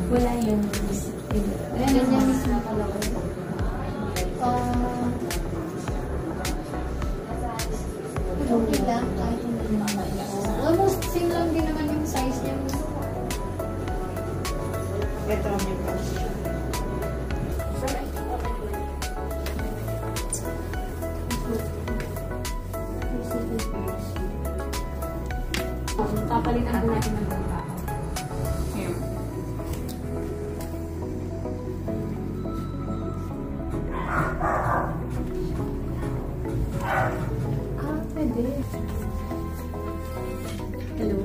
Wala yung ganyan mismo talaga. Okay lang, kahit hindi naman. Almost same lang din naman yung size niya. Ito ang yung pouch. Papalitan ko natin ng bangka. Here. Pwede. Hello?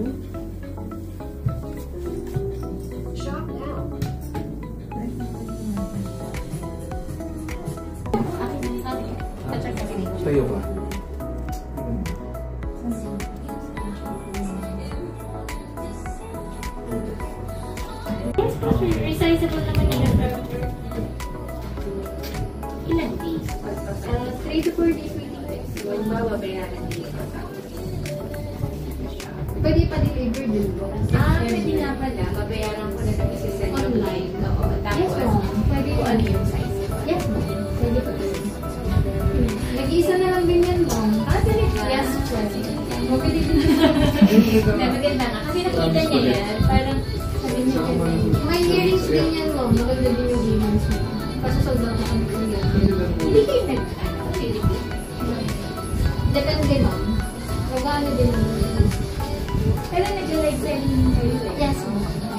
Shop now. Sa'yo ba? Resizable naman yung ilan days? 3 to 4 days waiting days. Babayaran niyo. Pwede pa-deliver din po. Pwede nga pala. Babayaran ko na lang isa-send yung line. Yes, ma'am. Pwede kung ano yung size. Yes, ma'am. Pwede pa din. Nag-iisa na lang din yan, ma'am. Talaga? Yes, pwede. Mabili din Na maganda nga. Kasi nakita niya yan. Parang sabi niya may earrings din yan, ma'am. Maganda din yung earrings mo. Kasi sobrang kami ko yan. hindi kayo nag-ano. Depende, ma'am. Magkano din naman. Pero nag-live selling kayo eh. Yes, ma'am.